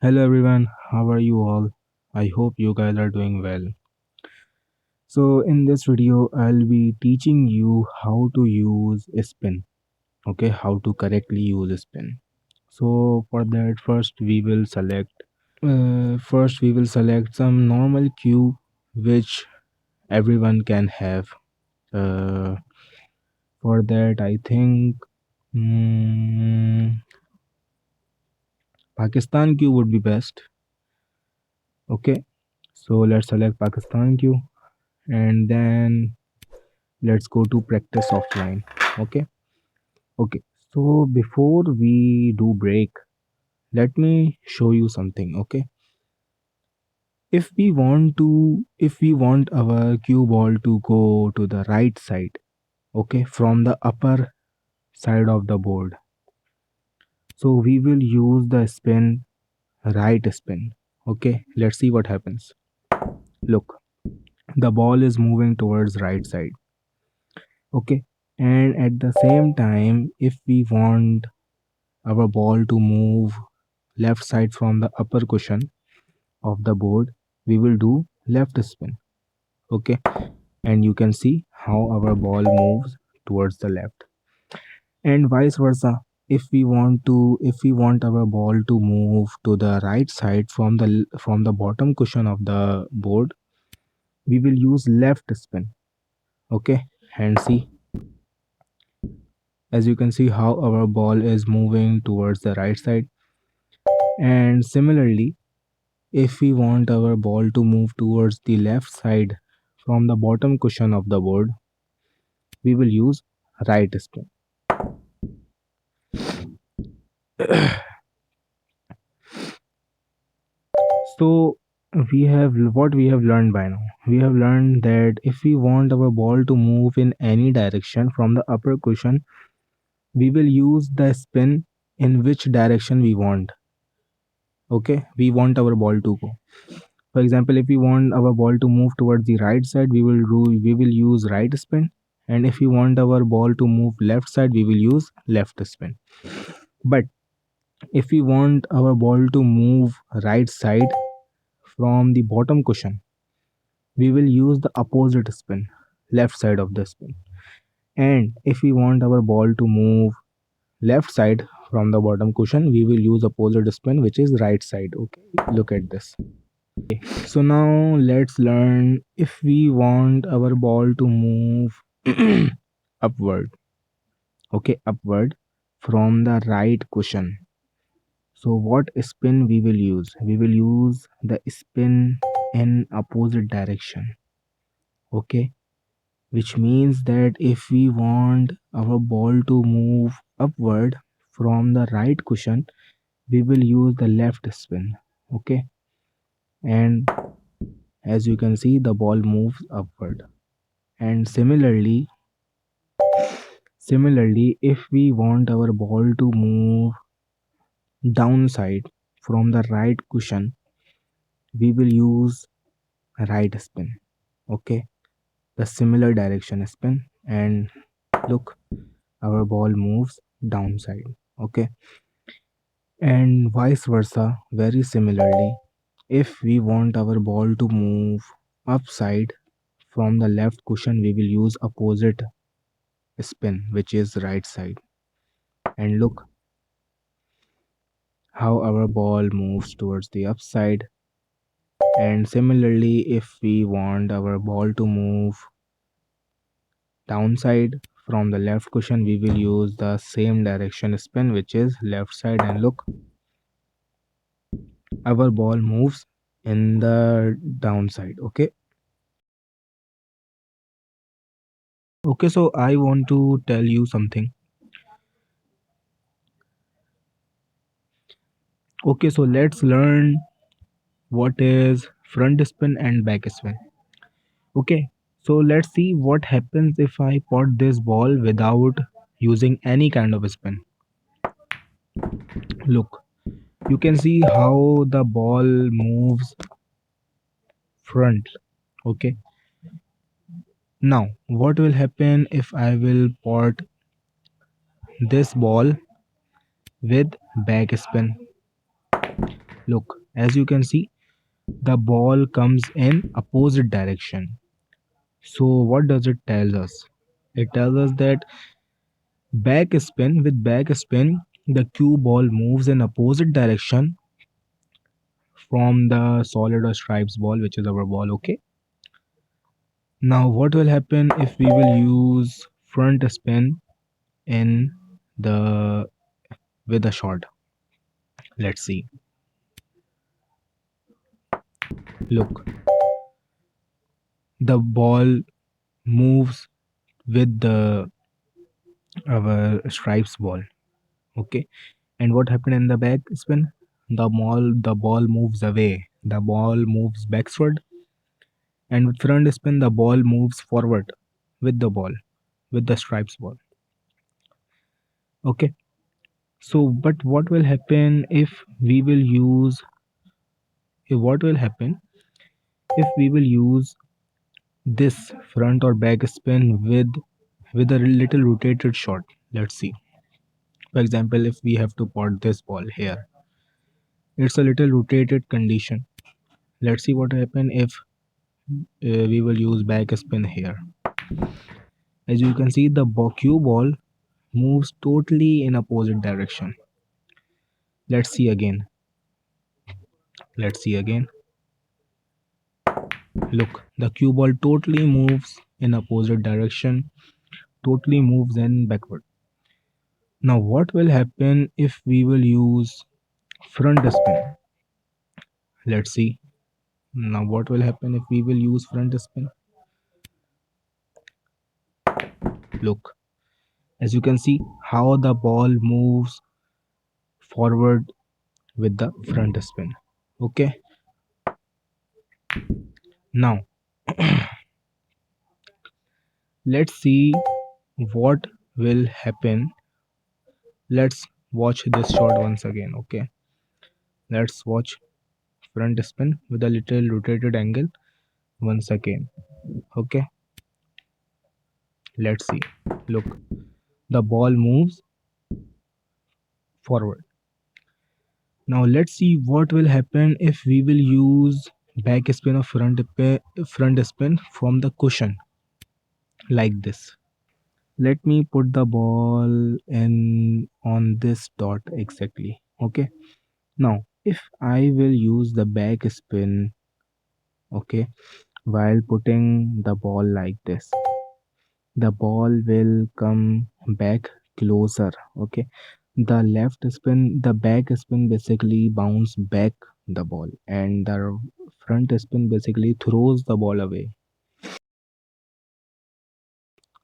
Hello everyone, how are you all? I hope you guys are doing well. So in this video, I'll be teaching you how to use a spin. Okay, how to correctly use a spin. So for that, first we will select some normal cue which everyone can have. Uh, for that, I think mm, Pakistan cue would be best. Okay, so let's select Pakistan cue and then let's go to practice offline. Okay. Okay, so before we do break, let me show you something. Okay, if we want our cue ball to go to the right side, okay, from the upper side of the board, so we will use the spin, right spin. Okay, let's see what happens. Look, the ball is moving towards right side. Okay, and at the same time, if we want our ball to move left side from the upper cushion of the board, we will do left spin. Okay, and you can see how our ball moves towards the left, and vice versa. If we want our ball to move to the right side from the bottom cushion of the board, we will use left spin. Okay, and see, as you can see how our ball is moving towards the right side. And similarly, if we want our ball to move towards the left side from the bottom cushion of the board, we will use right spin. So we have learned by now. We have learned that if we want our ball to move in any direction from the upper cushion, we will use the spin in which direction we want. Okay, we want our ball to go. For example, if we want our ball to move towards the right side, we will use right spin, and if we want our ball to move left side, we will use left spin. But if we want our ball to move right side from the bottom cushion, we will use the opposite spin, left side of the spin. And if we want our ball to move left side from the bottom cushion, we will use opposite spin, which is right side. Okay, look at this. So now let's learn if we want our ball to move upward. Okay, upward from the right cushion. So what spin we will use? We will use the spin in opposite direction. Okay, which means that if we want our ball to move upward from the right cushion, we will use the left spin. Okay, and as you can see, the ball moves upward. And similarly, if we want our ball to move downside from the right cushion, we will use right spin. Okay, the similar direction spin, and look, our ball moves downside. Okay, and vice versa, very similarly, if we want our ball to move upside from the left cushion, we will use opposite spin, which is right side. And look how our ball moves towards the upside. And similarly, if we want our ball to move downside from the left cushion, we will use the same direction spin, which is left side. And look, our ball moves in the downside. Okay, okay, so I want to tell you something. Okay, so let's learn what is front spin and back spin. Okay, so let's see what happens if I pot this ball without using any kind of spin. Look, you can see how the ball moves front. Okay, now what will happen if I will pot this ball with back spin? Look, as you can see, the ball comes in opposite direction. So what does it tell us? It tells us that back spin, the cue ball moves in opposite direction from the solid or stripes ball, which is our ball. Okay. Now, what will happen if we will use front spin in the with a shot? Let's see. Look, the ball moves with the our stripes ball. Okay, and what happened in the back spin? The ball moves away. The ball moves backward, and with front spin, the ball moves forward with the ball, with the stripes ball. Okay. So, but what will happen if we will use? What will happen if we will use this front or back spin with a little rotated shot? Let's see. For example, if we have to pot this ball here, it's a little rotated condition. Let's see what happen if we will use back spin here. As you can see, the cue ball moves totally in opposite direction. Let's see again. Let's see again. Look, the cue ball totally moves in opposite direction, totally moves in backward. Now what will happen if we will use front spin? Let's see. Now what will happen if we will use front spin? Look, as you can see how the ball moves forward with the front spin. Okay. Now let's see what will happen. Let's watch this shot once again. Okay. Let's watch front spin with a little rotated angle once again. Okay. Let's see. Look, the ball moves forward. Now let's see what will happen if we will use back spin or front spin from the cushion like this. Let me put the ball in on this dot exactly. Okay. Now if I will use the back spin, okay, while putting the ball like this, the ball will come back closer. Okay, the left spin, the back spin basically bounce back the ball, and the front spin basically throws the ball away.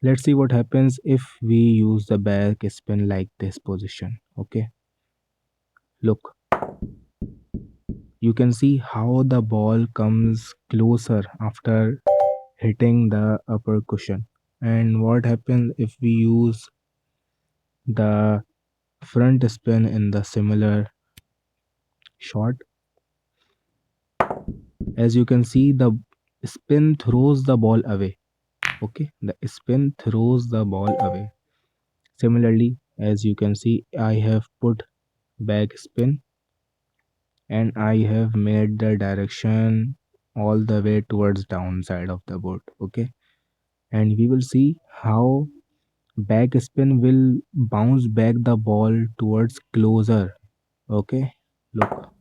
Let's see what happens if we use the back spin like this position. Okay, look, you can see how the ball comes closer after hitting the upper cushion. And what happens if we use the front spin in the similar shot? As you can see, the spin throws the ball away. Okay, the spin throws the ball away. Similarly, as you can see, I have put back spin and I have made the direction all the way towards downside of the board. Okay, and we will see how back spin will bounce back the ball towards closer. Okay, look,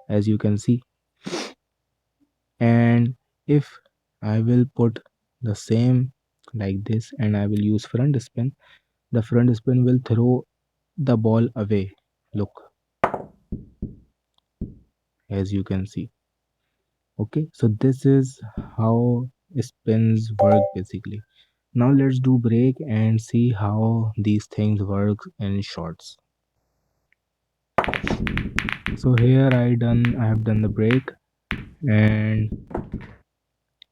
as you can see. And if I will put the same like this and I will use front spin, the front spin will throw the ball away. Look, as you can see. Okay, so this is how spins work basically. Now let's do break and see how these things work in shorts. So here I have done the break, and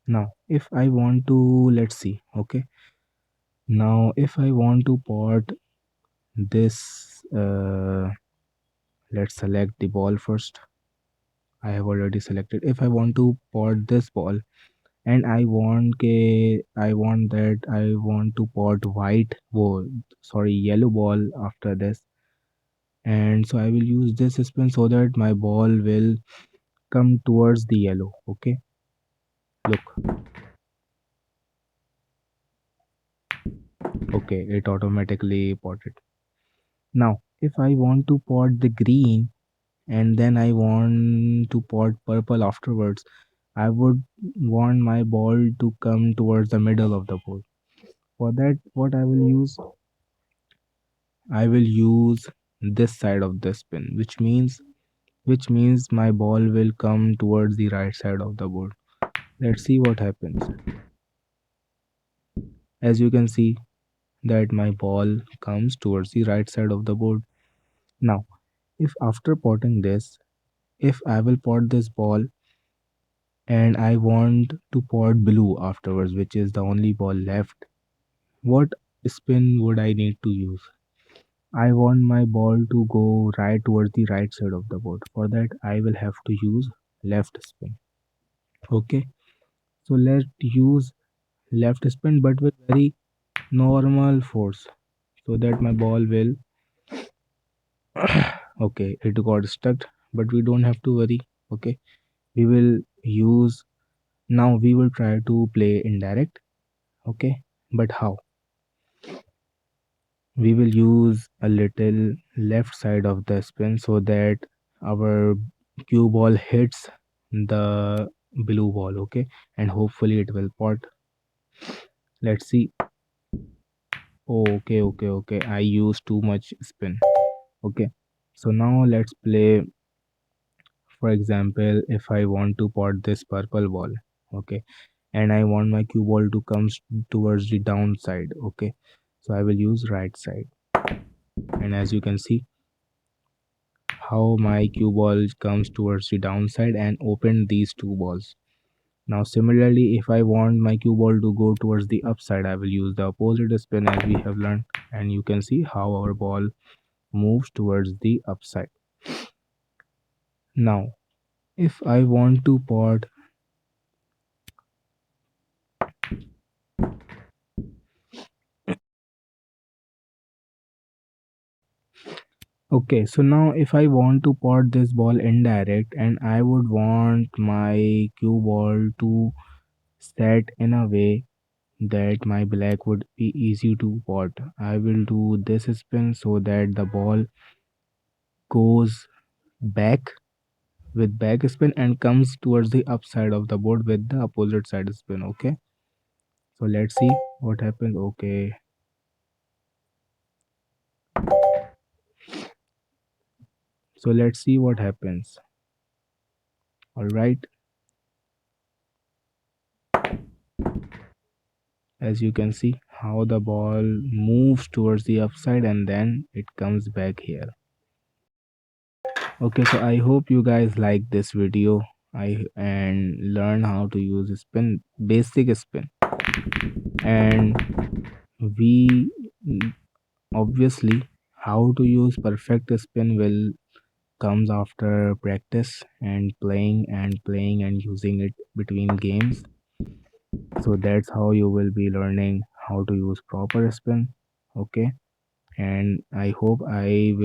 now if I want to, let's see. Okay, now if I want to port this, let's select the ball first. I have already selected. If I want to port this ball and I want that I want to port white ball, sorry, yellow ball after this. and so I will use this spin so that my ball will come towards the yellow. Okay, look. Okay, it automatically potted. Now if I want to pot the green and then I want to pot purple afterwards, I would want my ball to come towards the middle of the board. For that, what I will use this side of the spin, which means my ball will come towards the right side of the board. Let's see what happens. As you can see that my ball comes towards the right side of the board. Now, if after potting this, if I will pot this ball and I want to pot blue afterwards, which is the only ball left, what spin would I need to use? I want my ball to go right towards the right side of the board. For that, I will have to use left spin. Okay, so let's use left spin but with very normal force so that my ball will. Okay, it got stuck, but we don't have to worry. Okay, we will use now we will try to play indirect. Okay, but how? We will use a little left side of the spin so that our cue ball hits the blue ball. Okay, and hopefully it will pot. Let's see. Oh, okay, I used too much spin. Okay, so now let's play. For example, if I want to pot this purple ball, okay, and I want my cue ball to come towards the downside. Okay, so I will use right side, and as you can see how my cue ball comes towards the downside and open these two balls. Now similarly, if I want my cue ball to go towards the upside, I will use the opposite spin as we have learned, and you can see how our ball moves towards the upside. Now if I want to pot. Okay, so now if I want to pot this ball indirect and I would want my cue ball to set in a way that my black would be easy to pot, I will do this spin so that the ball goes back with back spin and comes towards the upside of the board with the opposite side spin. Okay, so let's see what happens. Okay, so let's see what happens. All right, as you can see how the ball moves towards the upside and then it comes back here. Okay, so I hope you guys like this video. I and learn how to use spin, basic spin, and we obviously how to use perfect spin will comes after practice and playing and using it between games. So that's how you will be learning how to use proper spin. Okay, and I hope I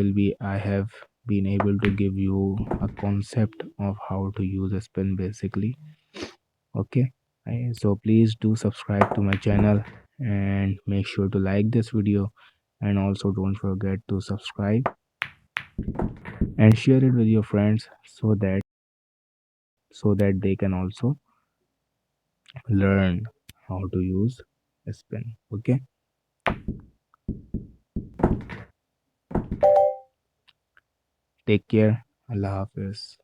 have been able to give you a concept of how to use a spin basically. Okay, so please do subscribe to my channel and make sure to like this video, and also don't forget to subscribe and share it with your friends so that they can also learn how to use a spin. Okay, take care. Allah Hafiz.